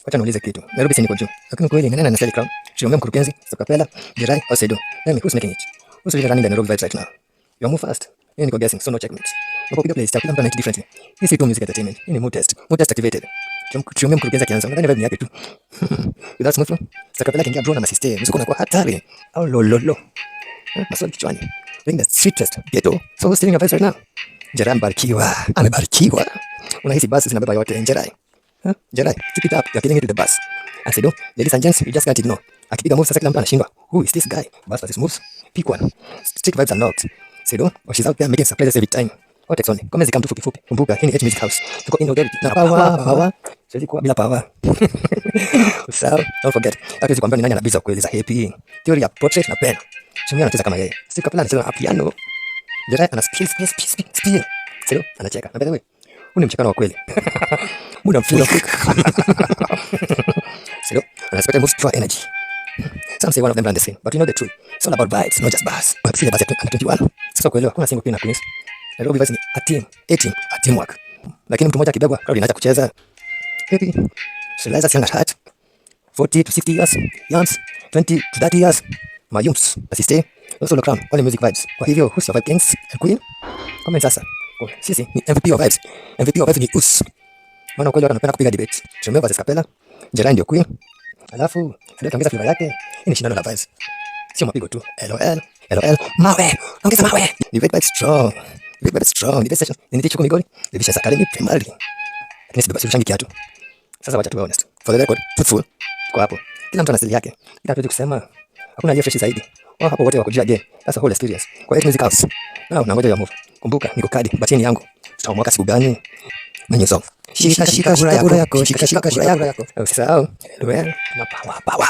Wacha niulize kitu. Nairobi si niko juu. Lakini kweli nani anastahili crown? Shirombe mkurugenzi, Sokapela, Jerai or Sedo? Tell me who's making it? Who's really running the Nairobi vibes right now? You move fast. Yeye niko guessing, so no checkmate. Unapopiga play style kila mtu anaiti differently. Hii si tu music entertainment. Hii ni mood test. Mood test activated. Shirombe mkurugenzi akianza, nadhani vibe ni yake tu. Without smooth flow, Sokapela kingia bro na masiste. Msuko unakuwa hatari. Au lololo. Maswali kichwani. Doing the street test. Ghetto. So who's stealing your vibes right now? Jerai amebarikiwa. Amebarikiwa. Unahisi basi zinabeba yote Jerai. Jerai, keep it up. You're killing it with the bus. I said, oh, ladies and gents, you just can't ignore. Akipiga moves sasa kila mtu anashindwa. Who is this guy? Bus versus moves. Pick one. Street vibes unlocked. Said, oh, she's out there making surprises every time. What text only? Comments come tu fupi fupi. Kumbuka, hii ni H Music House. Tuko in authority. Na power. Siwezi kuwa bila power. So, don't forget. Hatuwezi kuambia ni nani anabiza kweli za happy. Theory ya portrait na pen. Chumia anacheza kama yeye. Sokapela anacheza na piano. Jerai ana spill. Said, oh, anacheka. Na by the way, huu ni mchekano wa kweli. Muda mfupi. So, unexpected moves pure energy. Some say one of them ran the same, but you know the truth. It's all about vibes, not just bars. See the bars at 21. Sasa kuelewa kuna single queen na queens. Nairobi vibes ni a team, a teamwork. Lakini mtu mmoja akibebwa, crowd inaacha kucheza. Happy. Realize young at heart. 40 to 60 years, youngs, 20 to 30 years. Mayums, asiste. Also look around, all music vibes. Kwa hivyo, who's your vibe kings and queen? Comment sasa. Sisi ni MVP of vibes. MVP of vibes ni us. Maana kweli watu wanapenda kupiga debate. Shirombe versus Kapela. Jerai ndio queen. Alafu ndio kaongeza flavor yake. Hii ni shindano la vibes. Sio mapigo tu. LOL. Mawe. Ongeza mawe. Debate vibes strong. Debate session. Nini chuko migoli? Debate academy primary. Lakini sibeba suluhisho kiatu. Sasa wacha tuwe honest. For the record, truthful. Kwa hapo. Kila mtu ana style yake. Ila hatuwezi kusema hakuna aliye fresh zaidi. Wao hapo wote wako juu again. That's a whole experience. Kwa H Music House. Na unangoja ya move. Kumbuka niko kadi batini yangu. Tutaamua siku gani? Menu song. Shika kura yako. Usisahau. Na power.